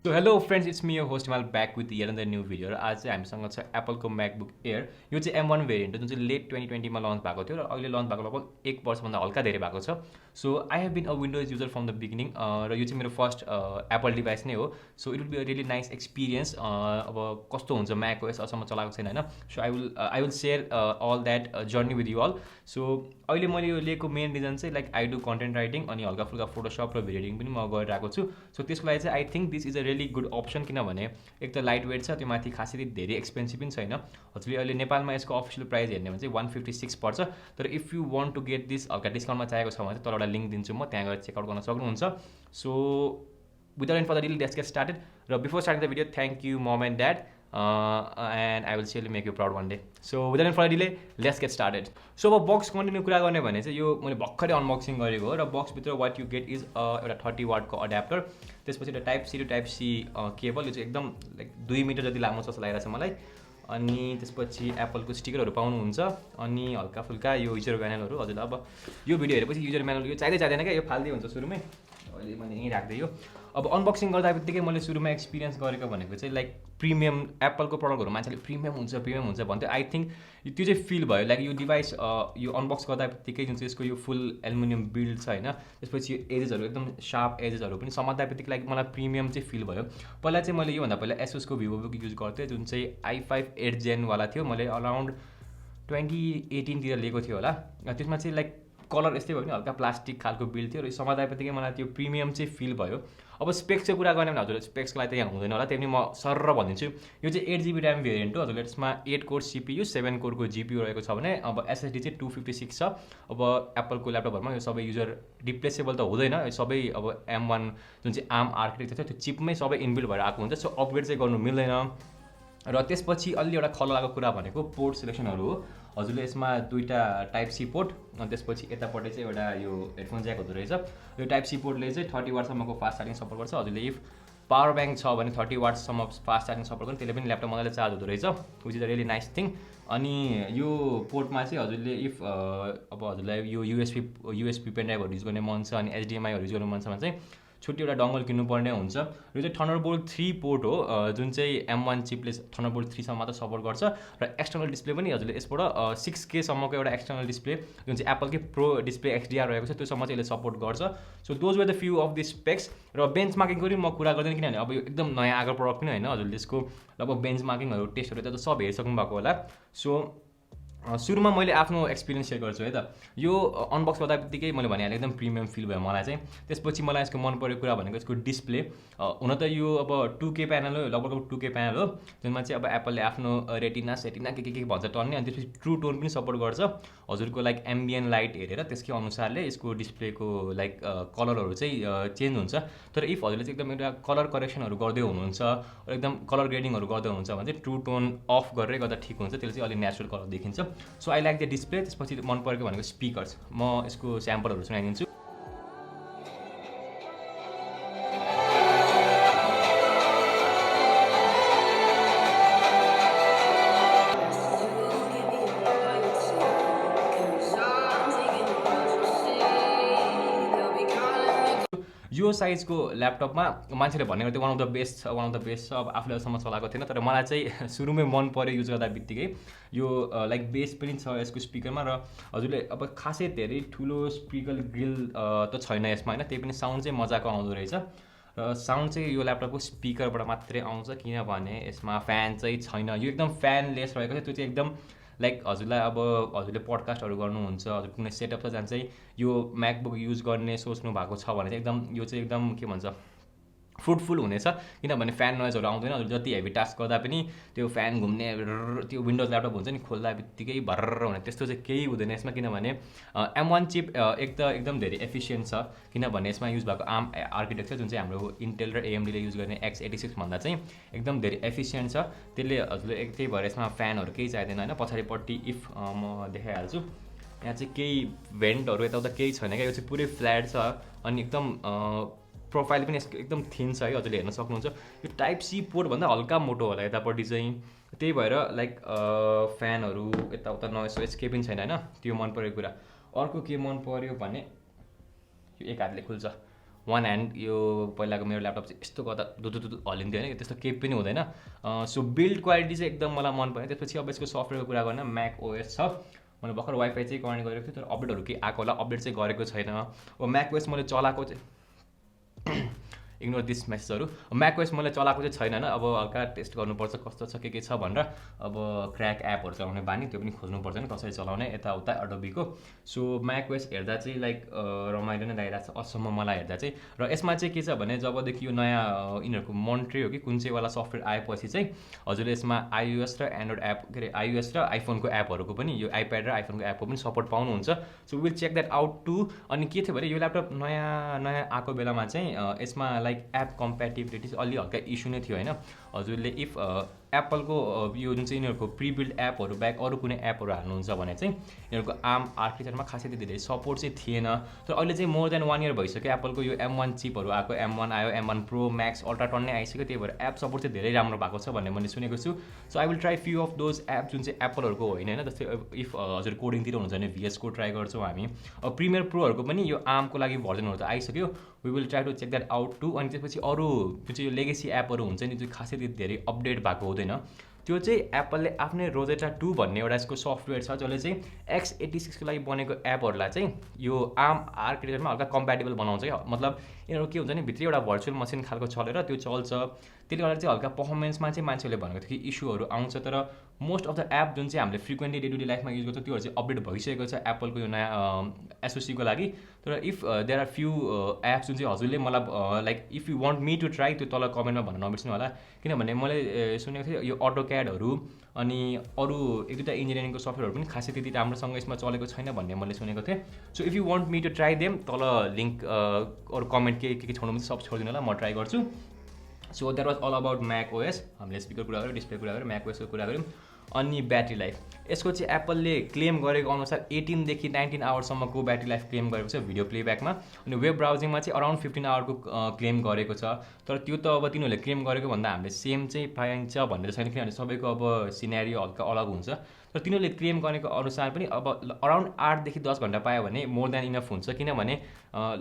So hello friends, it's me your host Nepal back with yet another new video. आज चाहिँ हामीसँग छ एप्पलको MacBook Air. यो चाहिँ M1 भेरिएन्ट हो जुन चाहिँ लेट 2020 मा लन्च भएको थियो र अहिले लन्च भएको लगभग 1 वर्षभन्दा हल्का धेरै भएको छ. So I have been a Windows user from the beginning र यो चाहिँ मेरो फर्स्ट एप्पल डिभाइस नै हो. So it will be a really nice experience. अब कस्तो हुन्छ म्याक ओएस अझसम्म चलाएको छैन होइन. So I will share all that journey with you all. सो अहिले मैले यो लिएको मेन रिजन चाहिँ like I do content writing अनि हल्का फुल्का फोटोसप र भिडियो एडिटिङ पनि म गरिरहेको छु. सो त्यसको लागि चाहिँ I think this is a really good option किनभने एक त लाइट वेट छ, त्यो माथि खासै धेरै एक्सपेन्सिभ पनि छैन. हजुरले अहिले नेपालमा यसको अफिसियल प्राइस हेर्ने भने चाहिँ 156 पर्छ. तर if you want to get this हल्का डिस्काउन्टमा चाहिएको छ भने चाहिँ तल एउटा लिङ्क दिन्छु म, त्यहाँ गएर चेकआउट गर्न सक्नुहुन्छ. So without any further ado, let's get started. Before starting the video, thank you mom and dad, and I will surely make you proud one day. So without any further delay, let's get started. So अब box continue कुरा गर्ने भने चाहिँ यो मैले भर्खरै unboxing गरेको हो र बक्सभित्र वाट यु गेट इज एउटा 30 वाटको अड्याप्टर, त्यसपछि एउटा type C to type C cable. यो चाहिँ एकदम लाइक 2 मिटर जति लामो जस्तो लागिरहेको छ मलाई. अनि त्यसपछि एप्पलको स्टिकरहरू पाउनुहुन्छ अनि हल्का फुल्का यो युजर म्यानुअलहरू. हजुरलाई अब यो भिडियो हेरेपछि युजर म्यानुअल यो चाहिँदैन क्या, यो फाल्दै हुन्छ सुरुमै. अहिले मैले यहीँ राख्दै यो अब अनबक्सिङ गर्दा बित्तिकै मैले सुरुमा एक्सपिरियन्स गरेको भनेको चाहिँ लाइक प्रिमियम एप्पलको प्रडक्टहरू मान्छेले प्रिमियम हुन्छ भन्थ्यो. आई थिङ्क त्यो चाहिँ फिल भयो. लाइक यो डिभाइस यो अनबक्स गर्दा बित्तिकै जुन चाहिँ यसको यो फुल एल्युमिनियम बिल्ड छ होइन, त्यसपछि यो एजेसहरू एकदम सार्प एजेसहरू पनि समात्दा बित्तिकै लाइक मलाई प्रिमियम चाहिँ फिल भयो. पहिला चाहिँ मैले योभन्दा पहिला एसुसको भिभोबुक युज गर्थेँ जुन चाहिँ i5 8 जेनवाला थियो. मैले अराउन्ड 2018 लिएको थियो होला. त्यसमा चाहिँ लाइक कलर यस्तै भयो भने हल्का प्लास्टिक खालको बिल्ड थियो र समात्दा बित्तिकै मलाई त्यो प्रिमियम चाहिँ फिल भयो. अब स्पेक्सको कुरा गर्ने भने हजुर स्पेक्सको लागि त यहाँ हुँदैन होला, त्यही पनि म सरर भनिदिन्छु. यो चाहिँ 8 GB ऱ्याम भेरिएन्ट हो. हजुरले यसमा 8 कोर सिपियु 7 कोरको जिपियु रहेको छ भने अब एसएसडी चाहिँ 256 छ. अब एप्पलको ल्यापटपहरूमा यो सबै युजर रिप्लेसेबल त हुँदैन. यो सबै अब M1 जुन चाहिँ आर्म आर्किटेक्चर छ त्यो चिपमै सबै इनबिल्ड भएर आएको हुन्छ. सो अपग्रेड चाहिँ गर्नु मिल्दैन. र त्यसपछि अलि एउटा खललाको कुरा भनेको पोर्ट सिलेक्सनहरू हो. हजुरले यसमा दुईवटा टाइप सी पोर्ट अनि त्यसपछि यतापट्टि चाहिँ एउटा यो हेडफोन ज्याक हुँदो रहेछ. यो टाइप सी पोर्टले चाहिँ 30 वाटसम्मको फास्ट चार्जिङ सपोर्ट गर्छ. हजुरले इफ पावर ब्याङ्क छ भने 30 वाटसम्म फास्ट चार्जिङ सपोर्ट गर्छ, त्यसले पनि ल्यापटप मजाले चार्ज हुँदो रहेछ, which is a really nice thing. अनि यो पोर्टमा चाहिँ हजुरले इफ अब हजुरलाई यो युएसपी पेनड्राइभहरू युज गर्ने मन छ अनि एचडिएमआईहरू युज गर्नु मन छ भने चाहिँ छुट्टी एउटा डङ्गल किन्नुपर्ने हुन्छ. यो चाहिँ थन्डरबोल्ट 3 पोर्ट हो जुन चाहिँ M1 चिपले थन्डरबोल्ट 3 सम्म मात्र सपोर्ट गर्छ. र एक्सटर्नल डिस्प्ले पनि हजुरले यसबाट 6K सम्मको एउटा एक्सटर्नल डिस्प्ले जुन चाहिँ एप्पलकै प्रो डिस्प्ले XDR रहेको छ त्योसम्म चाहिँ यसले सपोर्ट गर्छ. So those were the few of the specs. र बेन्च मार्किङको पनि म कुरा गर्दैन किनभने अब यो एकदम नयाँ आएको प्रडक्ट पनि होइन. हजुरले यसको लगभग बेन्च मार्किङहरू टेस्टहरू त सब हेरिसक्नु भएको होला. सो सुरुमा मैले आफ्नो एक्सपिरियन्स सेयर गर्छु है त. यो अनबक्स गर्दा बित्तिकै मैले भनिहालेँ एकदम प्रिमियम फिल भयो मलाई चाहिँ. त्यसपछि मलाई यसको मन परेको कुरा भनेको यसको डिस्प्ले. हुन त यो अब 2K प्यानल हो, लगभग 2K प्यानल हो, जुनमा चाहिँ अब एप्पलले आफ्नो रेटिना के भन्छ टर्ने. अनि त्यसपछि ट्रु टोन पनि सपोर्ट गर्छ. हजुरको लाइक एम्बियन लाइट हेरेर त्यसकै अनुसारले यसको डिस्प्लेको लाइक कलरहरू चाहिँ चेन्ज हुन्छ. तर इफ हजुरले चाहिँ एकदम एउटा कलर करेक्सनहरू गर्दै हुनुहुन्छ, एकदम कलर ग्रेडिङहरू गर्दै हुनुहुन्छ भने चाहिँ ट्रु टोन अफ गरेरै गर्दा ठिक हुन्छ. त्यसले चाहिँ अलिक नेचुरल कलर देखिन्छ. So I like the display. त्यसपछि मन परेको भनेको स्पिकर्स. म यसको स्याम्पलहरू सुनाइदिन्छु. यो साइजको ल्यापटपमा मान्छेले भन्ने गर्थ्यो वान अफ द बेस्ट छ. अब आफूले अहिलेसम्म चलाएको थिएन, तर मलाई चाहिँ सुरुमै मन पऱ्यो युज गर्दा बित्तिकै. यो लाइक बेस पनि छ यसको स्पिकरमा र हजुरले अब खासै धेरै ठुलो स्पिकर ग्रिल त छैन यसमा होइन, त्यही पनि साउन्ड चाहिँ मजाको आउँदो रहेछ. र साउन्ड चाहिँ यो ल्यापटपको स्पिकरबाट मात्रै आउँछ किनभने यसमा फ्यान चाहिँ छैन. यो एकदम फ्यानलेस रहेको छ. त्यो चाहिँ एकदम लाइक हजुरलाई अब हजुरले पडकास्टहरू गर्नुहुन्छ, हजुर कुनै सेटअप छ जहाँ चाहिँ यो म्याकबुक युज गर्ने सोच्नु भएको छ भने चाहिँ एकदम यो चाहिँ एकदम के भन्छ फ्रुटफुल हुनेछ किनभने फ्यान नोइजहरू आउँदैन. हजुर जति हेभी टास्क गर्दा पनि त्यो फ्यान घुम्ने त्यो विन्डोज ल्यापटप हुन्छ नि खोल्दा बित्तिकै भर्र हुने त्यस्तो चाहिँ केही हुँदैन यसमा. किनभने M1 चिप एक त एकदम धेरै एफिसियन्ट छ किनभने यसमा युज भएको आर्म आर्किटेक्चर जुन चाहिँ हाम्रो इन्टेल र AMDले युज गर्ने X86 भन्दा चाहिँ एकदम धेरै एफिसियन्ट छ. त्यसले हजुरले त्यही भएर यसमा फ्यानहरू केही चाहिँदैन होइन. पछाडिपट्टि इफ म देखाइहाल्छु, यहाँ चाहिँ केही भेन्टहरू यताउता केही छैन क्या. यो चाहिँ पुरै फ्ल्याट छ अनि एकदम प्रोफाइल पनि यसको एकदम थिन छ है, हजुरले हेर्न सक्नुहुन्छ. यो टाइप सी पोर्टभन्दा हल्का मोटो होला यतापट्टि चाहिँ, त्यही भएर लाइक फ्यानहरू यताउता नोइज सोइज केही पनि छैन होइन. त्यो मन परेको कुरा. अर्को के मन पऱ्यो भने यो एक हातले खुल्छ. वान ह्यान्ड यो पहिलाको मेरो ल्यापटप चाहिँ यस्तो गर्दा दुदु हल्लिन्थ्यो होइन, त्यस्तो केही पनि हुँदैन। सो बिल्ड क्वालिटी चाहिँ एकदम मलाई मन पऱ्यो। त्यसपछि अब यसको सफ्टवेयरको कुरा गर्न म्याक ओएस छ। मैले भर्खर वाइफाई चाहिँ कनेक्ट गरेको थिएँ, तर अपडेटहरू केही आएको होला, अपडेट चाहिँ गरेको छैन। अब म्याक ओएस मैले चलाएको चाहिँ इग्नोर दिस मेसेजहरू। म्याक ओएस मैले चलाएको चाहिँ छैन होइन, अब हल्का टेस्ट गर्नुपर्छ कस्तो छ के छ भनेर। अब क्र्याक एपहरू चलाउने बानी, त्यो पनि खोज्नुपर्छ नि कसरी चलाउने यताउता एडोबीको। सो म्याक ओएस हेर्दा चाहिँ लाइक रमाइलो नै लागिरहेको छ अचम्म मलाई हेर्दा चाहिँ। र यसमा चाहिँ के छ भने जबदेखि यो नयाँ यिनीहरूको मन्ट्री हो कि कुन चाहिँ वाला सफ्टवेयर आएपछि चाहिँ हजुरले यसमा आइओएस र एन्ड्रोइड एप के अरे आइओएस र आइफोनको एपहरूको पनि यो आइप्याड र आइफोनको एपको पनि सपोर्ट पाउनुहुन्छ। So will check that out too. अनि के थियो भने यो ल्यापटप नयाँ आएको बेलामा चाहिँ यसमा लाइक एप कम्प्याटिबिलिटी चाहिँ अलि हल्का इस्यु नै थियो होइन। हजुरले इफ एप्पलको यो जुन चाहिँ यिनीहरूको प्रिबिल्ड एपहरू ब्याक अरू कुनै एपहरू हाल्नुहुन्छ भने चाहिँ यिनीहरूको आर्म आर्किटेक्चरमा खासै धेरै सपोर्ट चाहिँ थिएन। तर अहिले चाहिँ मोर देन 1 इयर भइसक्यो एप्पलको यो M1 चिपहरू आएको, M1 आयो, M1 प्रो म्याक्स अल्ट्रा टन्नै आइसक्यो, त्यही भएर एप सपोर्ट चाहिँ धेरै राम्रो भएको छ भन्ने मैले सुनेको छु। So I will try few of those app जुन चाहिँ एप्पलहरूको होइन होइन। जस्तै इफ हजुर कोडिङतिर हुन्छ भने VS कोड ट्राई गर्छौँ हामी। अब प्रिमियर प्रोहरूको पनि यो आर्मको लागि भर्जनहरू त आइसक्यो, we will try to check that out too. अनि त्यसपछि अरू जुन चाहिँ यो लेगेसी एपहरू हुन्छ नि, जो खासै धेरै अपडेट भएको हुँदैन, त्यो चाहिँ एप्पलले आफ्नै रोजेटा 2 भन्ने एउटा यसको सफ्टवेयर छ जसले चाहिँ x86 को लागि बनेको एपहरूलाई चाहिँ यो आर्म आर्किटेक्चरमा हल्का कम्प्याटेबल बनाउँछ क्या। मतलब यिनीहरू के हुन्छ नि भित्रै एउटा भर्चुअल मसिन खालको चलेर त्यो चल्छ, त्यसले गर्दा चाहिँ हल्का पर्फर्मेन्समा चाहिँ मान्छेहरूले भनेको थियो कि इस्युहरू आउँछ। तर मोस्ट अफ द एप जुन चाहिँ हामीले फ्रिक्वेन्टली डे टु डे लाइफमा युज गर्छौँ त्योहरू चाहिँ अपडेट भइसकेको छ एप्पलको यो नयाँ एसओसीको लागि। तर if there are few apps जुन चाहिँ हजुरले मलाई like if you want me to try, त्यो तल कमेन्टमा भन्न नबिर्सनु होला। किनभने मैले सुनेको थिएँ यो अटोक्याडहरू अनि अरू एक दुईवटा इन्जिनियरिङको सफ्टवेयरहरू पनि खासै त्यति राम्रोसँग यसमा चलेको छैन भन्ने मैले सुनेको थिएँ। So if you want me to try them, तल लिङ्क अरू कमेन्ट के छोड्नु पनि सब छोडिदिनु होला, म ट्राई गर्छु। So that was all about Mac OS. हामीले स्पिकर कुरा गऱ्यौँ, डिस्प्ले कुरा गऱ्यौँ, म्याक ओएसको कुरा गऱ्यौँ। अनि ब्याट्री लाइफ यसको चाहिँ एप्पलले क्लेम गरेको अनुसार 18 देखि 19 आवरसम्मको ब्याट्री लाइफ क्लेम गरेको छ भिडियो प्लेब्याकमा। अनि वेब ब्राउजिङमा चाहिँ अराउन्ड 15 आवरको क्लेम गरेको छ। तर त्यो त अब तिनीहरूले क्लेम गरेको भन्दा हामीले सेम चाहिँ पाइन्छ भन्ने छैन, किनभने सबैको अब सिनेरियो हल्का अलग हुन्छ। तर तिनीहरूले क्लेम गरेको अनुसार पनि अब अराउन्ड 8 देखि 10 घन्टा पायो भने मोर देन इनफ हुन्छ। किनभने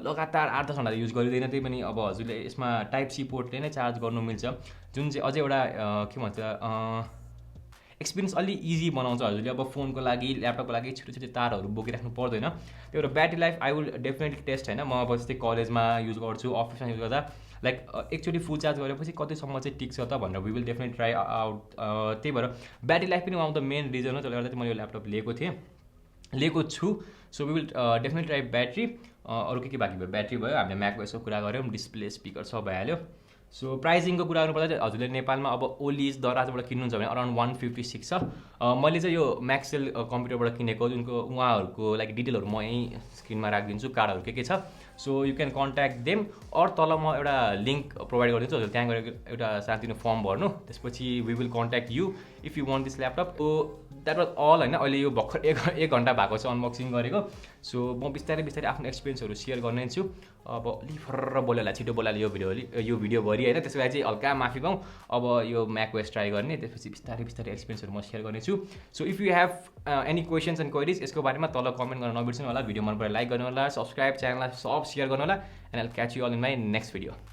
लगातार 8-10 घन्टा युज गरिँदैन, त्यही पनि अब हजुरले यसमा टाइप सी पोर्टले नै चार्ज गर्नु मिल्छ, जुन चाहिँ अझै एउटा के भन्छ एक्सपिरियन्स अलि इजी बनाउँछ। हजुरले अब फोनको लागि ल्यापटपको लागि छिटो तारहरू बोकिराख्नु पर्दैन। त्यही भएर battery life I will definitely test होइन। म अब जस्तै कलेजमा युज गर्छु, अफिसमा युज गर्दा लाइक एकचोटि फुल चार्ज गरेपछि कतिसम्म चाहिँ टिक्छ त भनेर we will definitely try out. त्यही भएर ब्याट्री लाइफ पनि one of the main reason हो जसले गर्दा चाहिँ मैले यो ल्यापटप लिएको छु। So we will definitely try battery. अरू के बाँकी भयो, ब्याट्री भयो, हामीले म्याक ओएसको कुरा गऱ्यौँ, डिस्प्ले स्पिकर सब भइहाल्यो। सो प्राइसिङको कुरा गर्नुपर्दा चाहिँ हजुरले नेपालमा अब ओलिज दराजबाट किन्नुहुन्छ भने अराउन्ड 156 छ। मैले चाहिँ यो म्याक्सेल कम्प्युटरबाट किनेको, जुनको उहाँहरूको लाइक डिटेलहरू म यहीँ स्क्रिनमा राखिदिन्छु, कार्डहरू के छ। So you can contact them. अरू तल म एउटा लिङ्क प्रोभाइड गरिदिन्छु, हजुर त्यहाँ गएर एउटा सानो फर्म भर्नु, त्यसपछि we will contact you if you want this laptop. So that was all होइन। अहिले यो भर्खर एक घन्टा भएको छ अनबक्सिङ गरेको। सो म बिस्तारै आफ्नो एक्सपिरियन्सहरू सेयर गर्ने छु। अब अलि फर्र बोलाला, छिटो बोलाले यो भिडियो भरि होइन, त्यसको लागि चाहिँ हल्का माफी पाऊँ। अब यो म्याक ओएस ट्राई गर्ने, त्यसपछि बिस्तारै एक्सपिरियन्सहरू म सेयर गर्नेछु। So if you have any questions and queries यसको बारेमा तल कमेन्ट गर्न नबिर्सनु होला। भिडियो मन पऱ्यो लाइक गर्नु होला, सब्सक्राइब च्यानललाई सब सेयर गर्नु होला। And I will catch you all in my next video.